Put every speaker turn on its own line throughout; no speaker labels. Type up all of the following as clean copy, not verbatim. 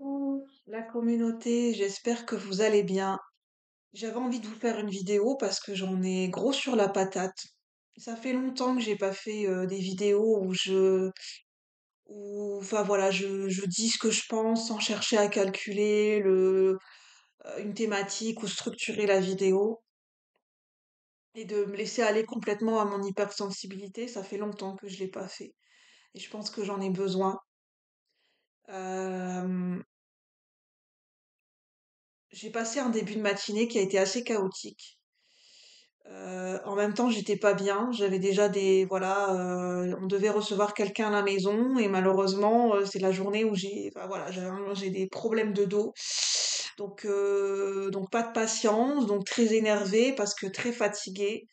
Coucou la communauté, j'espère que vous allez bien. J'avais envie de vous faire une vidéo parce que j'en ai gros sur la patate. Ça fait longtemps que j'ai pas fait des vidéos enfin voilà, je dis ce que je pense sans chercher à calculer une thématique ou structurer la vidéo et de me laisser aller complètement à mon hypersensibilité. Ça fait longtemps que je l'ai pas fait et je pense que j'en ai besoin. Euh, j'ai passé un début de matinée qui a été assez chaotique. En même temps, j'étais pas bien. J'avais déjà voilà, on devait recevoir quelqu'un à la maison et malheureusement, c'est la journée où enfin voilà, j'ai des problèmes de dos. Donc pas de patience, donc très énervée parce que très fatiguée.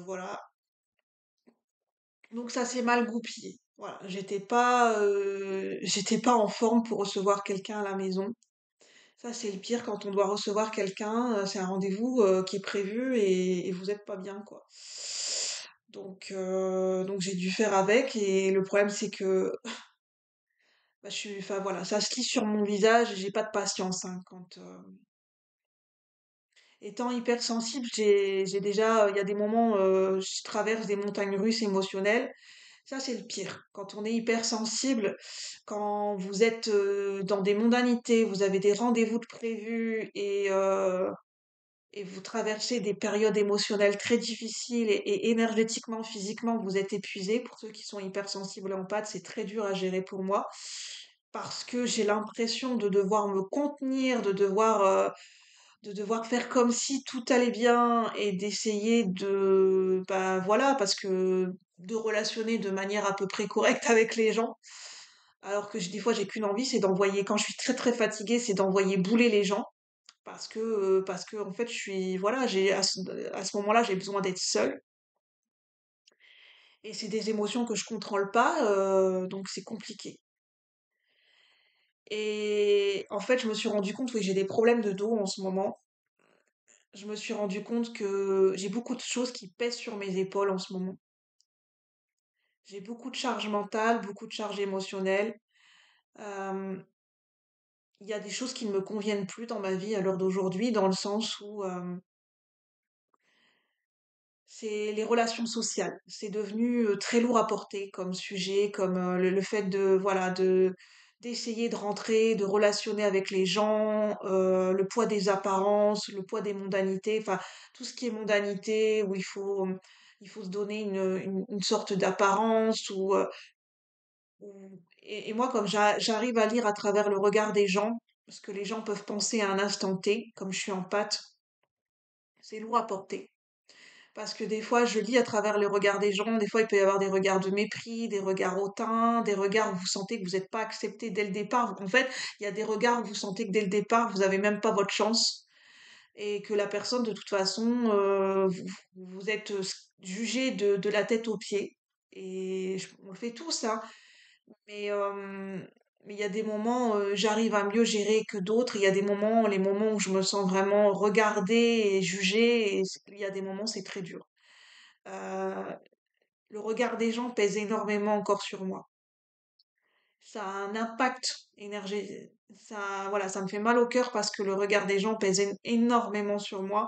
Voilà. Donc ça s'est mal goupillé. Voilà, j'étais pas en forme pour recevoir quelqu'un à la maison. Ça, c'est le pire quand on doit recevoir quelqu'un, c'est un rendez-vous qui est prévu et vous êtes pas bien, quoi. Donc j'ai dû faire avec et le problème c'est que bah, enfin voilà, ça se lit sur mon visage et j'ai pas de patience, hein, étant hypersensible, j'ai déjà, il y a des moments, je traverse des montagnes russes émotionnelles. Ça, c'est le pire. Quand on est hypersensible, quand vous êtes dans des mondanités, vous avez des rendez-vous de prévus et vous traversez des périodes émotionnelles très difficiles et énergétiquement, physiquement, vous êtes épuisé. Pour ceux qui sont hypersensibles en pâte, c'est très dur à gérer pour moi parce que j'ai l'impression de devoir me contenir, de devoir faire comme si tout allait bien et d'essayer bah voilà, parce que de relationner de manière à peu près correcte avec les gens. Alors que des fois, j'ai qu'une envie, c'est d'envoyer, quand je suis très très fatiguée, c'est d'envoyer bouler les gens parce que en fait je suis voilà j'ai à ce moment-là j'ai besoin d'être seule et c'est des émotions que je contrôle pas donc c'est compliqué et en fait je me suis rendu compte, oui, j'ai des problèmes de dos en ce moment. Je me suis rendu compte que j'ai beaucoup de choses qui pèsent sur mes épaules en ce moment. J'ai beaucoup de charge mentale, beaucoup de charge émotionnelle. Euh, il y a des choses qui ne me conviennent plus dans ma vie à l'heure d'aujourd'hui, dans le sens où c'est les relations sociales. C'est devenu très lourd à porter comme sujet, comme le fait de voilà d'essayer de rentrer, de relationner avec les gens, le poids des apparences, le poids des mondanités, enfin tout ce qui est mondanité où il faut se donner une sorte d'apparence et moi comme j'arrive à lire à travers le regard des gens, ce que les gens peuvent penser à un instant T, comme je suis en pâte, c'est lourd à porter. Parce que des fois, je lis à travers le regard des gens, des fois il peut y avoir des regards de mépris, des regards hautains, des regards où vous sentez que vous n'êtes pas accepté dès le départ. En fait, il y a des regards où vous sentez que dès le départ, vous n'avez même pas votre chance et que la personne, de toute façon, vous êtes jugé de la tête aux pieds. On le fait tous, hein. Mais mais il y a des moments, j'arrive à mieux gérer que d'autres. Il y a des moments, les moments où je me sens vraiment regardée et jugée, il y a des moments, c'est très dur. Euh, le regard des gens pèse énormément encore sur moi. Ça a un impact énergétique. Voilà, ça me fait mal au cœur parce que le regard des gens pèse énormément sur moi.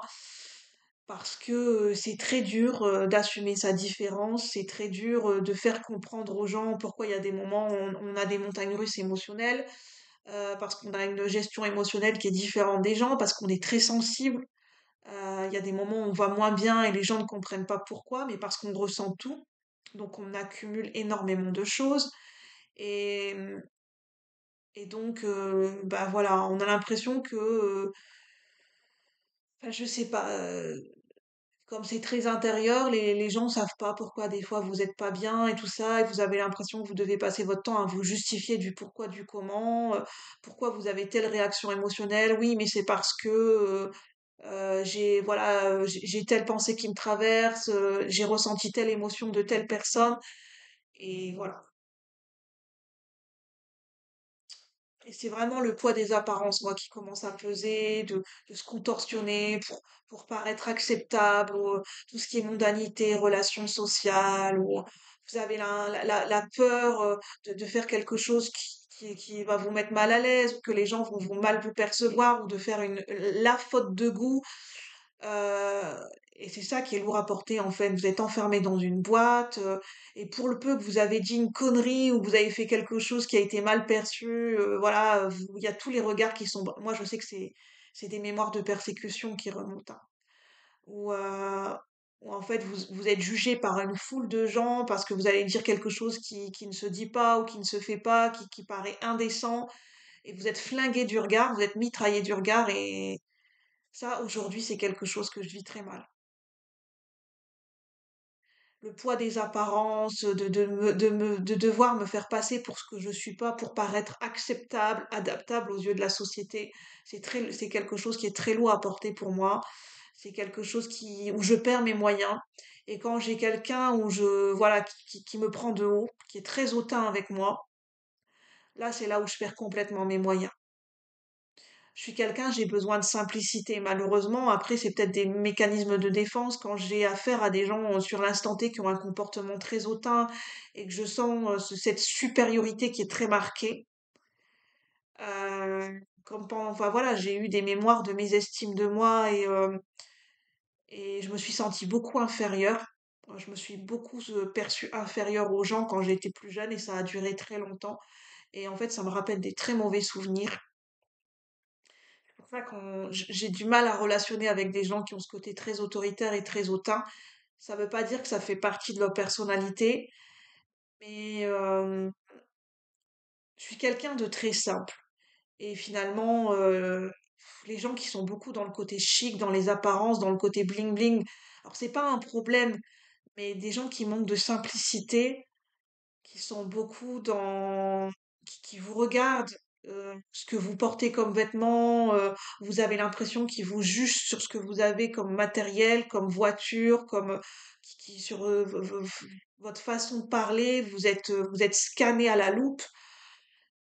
Parce que c'est très dur d'assumer sa différence, c'est très dur de faire comprendre aux gens pourquoi il y a des moments où on a des montagnes russes émotionnelles, parce qu'on a une gestion émotionnelle qui est différente des gens, parce qu'on est très sensible. Il y a des moments où on va moins bien et les gens ne comprennent pas pourquoi, mais parce qu'on ressent tout. Donc on accumule énormément de choses. Et, et donc, bah voilà, on a l'impression que, enfin, je sais pas, comme c'est très intérieur, les gens savent pas pourquoi des fois vous êtes pas bien et tout ça, et vous avez l'impression que vous devez passer votre temps à vous justifier du pourquoi, du comment, pourquoi vous avez telle réaction émotionnelle. Oui, mais c'est parce que j'ai telle pensée qui me traverse, j'ai ressenti telle émotion de telle personne, et voilà. Et c'est vraiment le poids des apparences, moi, qui commence à peser, de se contorsionner pour paraître acceptable, ou tout ce qui est mondanité, relations sociales, ou vous avez la peur de faire quelque chose qui va vous mettre mal à l'aise, ou que les gens vont mal vous percevoir, ou de faire la faute de goût. Euh, et c'est ça qui est lourd à porter en fait. Vous êtes enfermé dans une boîte, et pour le peu que vous avez dit une connerie ou que vous avez fait quelque chose qui a été mal perçu, voilà, il y a tous les regards qui sont. Moi, je sais que c'est des mémoires de persécution qui remontent, hein, où, où en fait vous êtes jugé par une foule de gens parce que vous allez dire quelque chose qui ne se dit pas ou qui ne se fait pas, qui paraît indécent, et vous êtes flingué du regard, vous êtes mitraillé du regard, et ça, aujourd'hui, c'est quelque chose que je vis très mal. Le poids des apparences, de devoir me faire passer pour ce que je suis pas, pour paraître acceptable, adaptable aux yeux de la société, c'est quelque chose qui est très lourd à porter pour moi. C'est quelque chose où je perds mes moyens. Et quand j'ai quelqu'un voilà, qui me prend de haut, qui est très hautain avec moi, là, c'est là où je perds complètement mes moyens. Je suis quelqu'un, j'ai besoin de simplicité. Malheureusement, après, c'est peut-être des mécanismes de défense quand j'ai affaire à des gens sur l'instant T qui ont un comportement très hautain et que je sens cette supériorité qui est très marquée. Enfin voilà, j'ai eu des mémoires de mésestime de moi, et je me suis sentie beaucoup inférieure. Je me suis beaucoup perçue inférieure aux gens quand j'étais plus jeune, et ça a duré très longtemps. Et en fait, ça me rappelle des très mauvais souvenirs. C'est pour ça que j'ai du mal à relationner avec des gens qui ont ce côté très autoritaire et très hautain. Ça veut pas dire que ça fait partie de leur personnalité, mais je suis quelqu'un de très simple. Et finalement, les gens qui sont beaucoup dans le côté chic, dans les apparences, dans le côté bling bling, alors c'est pas un problème, mais des gens qui manquent de simplicité, qui sont beaucoup qui vous regardent, ce que vous portez comme vêtements, vous avez l'impression qu'ils vous jugent sur ce que vous avez comme matériel, comme voiture, sur votre façon de parler, vous êtes scanné à la loupe,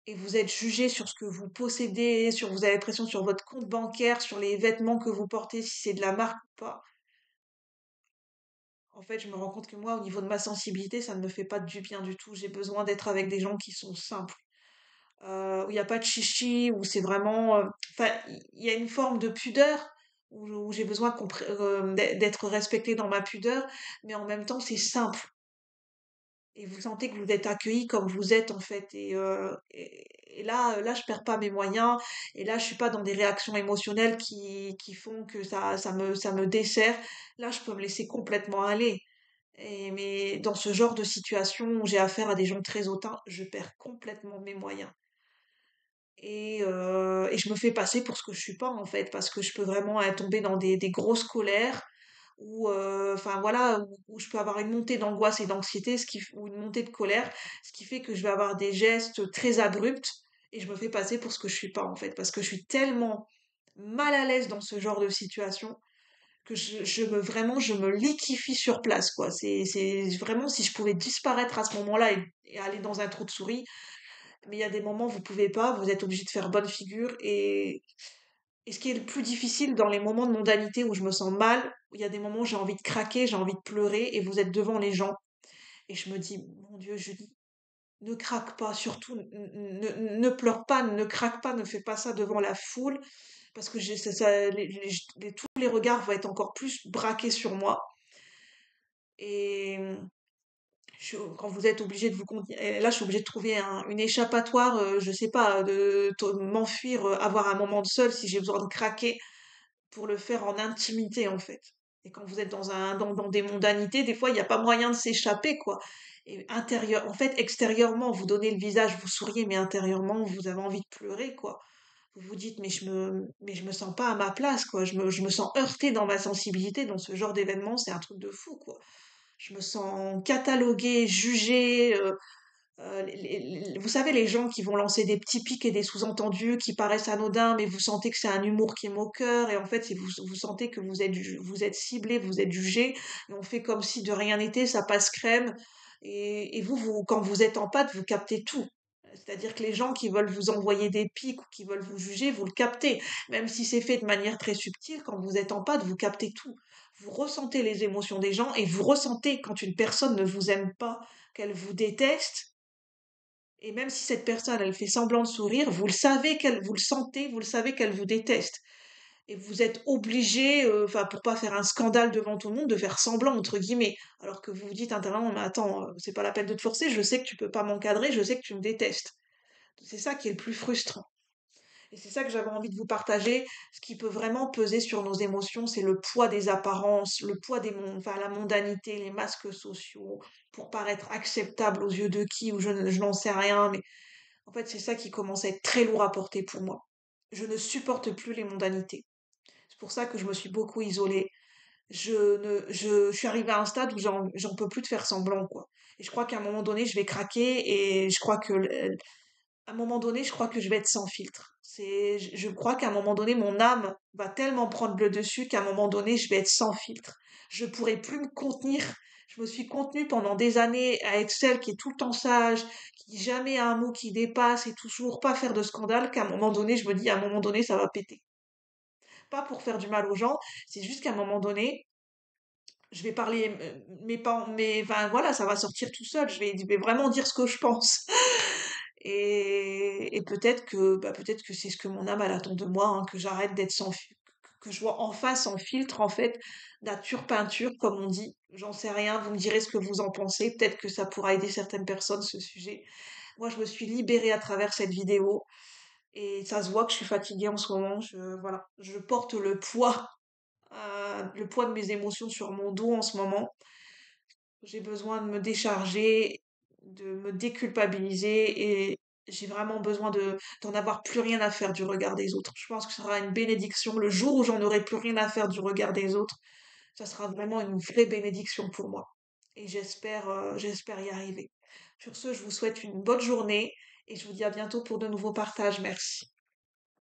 et vous êtes jugé sur ce que vous possédez, vous avez l'impression sur votre compte bancaire, sur les vêtements que vous portez, si c'est de la marque ou pas. En fait, je me rends compte que moi, au niveau de ma sensibilité, ça ne me fait pas du bien du tout. J'ai besoin d'être avec des gens qui sont simples, où il n'y a pas de chichi, où c'est vraiment. Enfin, il y a une forme de pudeur, où j'ai besoin d'être respectée dans ma pudeur, mais en même temps, c'est simple. Et vous sentez que vous êtes accueilli comme vous êtes, en fait. Et là, je perds pas mes moyens. Et là, je suis pas dans des réactions émotionnelles qui font que ça me dessert. Là, je peux me laisser complètement aller. Mais dans ce genre de situation où j'ai affaire à des gens très hautains, je perds complètement mes moyens. Et je me fais passer pour ce que je suis pas, en fait, parce que je peux vraiment tomber dans des grosses colères, enfin voilà, où je peux avoir une montée d'angoisse et d'anxiété, ou une montée de colère, ce qui fait que je vais avoir des gestes très abrupts, et je me fais passer pour ce que je suis pas, en fait, parce que je suis tellement mal à l'aise dans ce genre de situation que vraiment, je me liquéfie sur place, quoi. C'est vraiment, si je pouvais disparaître à ce moment-là, et aller dans un trou de souris, mais il y a des moments où vous pouvez pas, vous êtes obligé de faire bonne figure. Et ce qui est le plus difficile dans les moments de mondanité où je me sens mal, où il y a des moments où j'ai envie de craquer, j'ai envie de pleurer, et vous êtes devant les gens. Et je me dis, mon Dieu, Julie, ne craque pas, surtout ne pleure pas, ne craque pas, ne fais pas ça devant la foule, parce que tous les regards vont être encore plus braqués sur moi. Et quand vous êtes obligé de et là, je suis obligée de trouver une échappatoire, je sais pas, m'enfuir, avoir un moment de seul si j'ai besoin de craquer, pour le faire en intimité, en fait. Et quand vous êtes dans des mondanités, des fois, il n'y a pas moyen de s'échapper, quoi. Et en fait, extérieurement, vous donnez le visage, vous souriez, mais intérieurement, vous avez envie de pleurer, quoi. Vous vous dites, mais je me sens pas à ma place, quoi. Je me sens heurtée dans ma sensibilité dans ce genre d'événement, c'est un truc de fou, quoi. Je me sens cataloguée, jugée. Vous savez, les gens qui vont lancer des petits pics et des sous-entendus qui paraissent anodins, mais vous sentez que c'est un humour qui est moqueur, et en fait, vous sentez que vous êtes ciblé, vous êtes jugé, et on fait comme si de rien n'était, ça passe crème. Et quand vous êtes en pâte, vous captez tout. C'est-à-dire que les gens qui veulent vous envoyer des pics ou qui veulent vous juger, vous le captez. Même si c'est fait de manière très subtile, quand vous êtes en pâte, vous captez tout. vous ressentez les émotions des gens et vous ressentez quand une personne ne vous aime pas, qu'elle vous déteste. Et même si cette personne, elle fait semblant de sourire, vous le sentez, vous le savez qu'elle vous déteste. Et vous êtes obligé, enfin, pour pas faire un scandale devant tout le monde, de faire semblant, entre guillemets. Alors que vous vous dites intérieurement, mais attends, c'est pas la peine de te forcer, je sais que tu peux pas m'encadrer, je sais que tu me détestes. C'est ça qui est le plus frustrant. Et c'est ça que j'avais envie de vous partager. Ce qui peut vraiment peser sur nos émotions, c'est le poids des apparences, le poids enfin, la mondanité, les masques sociaux, pour paraître acceptable aux yeux de qui, ou je n'en sais rien, mais en fait, c'est ça qui commence à être très lourd à porter pour moi. Je ne supporte plus les mondanités. C'est pour ça que je me suis beaucoup isolée. Je suis arrivée à un stade où j'en peux plus de faire semblant, quoi. Et je crois qu'à un moment donné, je vais craquer et je crois que à un moment donné, je crois que je vais être sans filtre. Je crois qu'à un moment donné, mon âme va tellement prendre le dessus qu'à un moment donné, je vais être sans filtre. Je pourrai plus me contenir. Je me suis contenue pendant des années à être celle qui est tout le temps sage, qui jamais a un mot qui dépasse et toujours pas faire de scandale, qu'à un moment donné, je me dis, à un moment donné, ça va péter. Pas pour faire du mal aux gens, c'est juste qu'à un moment donné, je vais parler, mais enfin voilà, ça va sortir tout seul. Je vais vraiment dire ce que je pense. Et peut-être que c'est ce que mon âme elle attend de moi, hein, que j'arrête d'être que je vois en face en filtre en fait, nature peinture comme on dit. J'en sais rien, vous me direz ce que vous en pensez. Peut-être que ça pourra aider certaines personnes ce sujet. Moi, je me suis libérée à travers cette vidéo et ça se voit que je suis fatiguée en ce moment. Voilà, je porte le poids de mes émotions sur mon dos en ce moment. J'ai besoin de me décharger, de me déculpabiliser et j'ai vraiment besoin d'en avoir plus rien à faire du regard des autres. Je pense que ce sera une bénédiction. Le jour où j'en aurai plus rien à faire du regard des autres, ça sera vraiment une vraie bénédiction pour moi. Et j'espère y arriver. Sur ce, je vous souhaite une bonne journée et je vous dis à bientôt pour de nouveaux partages. Merci.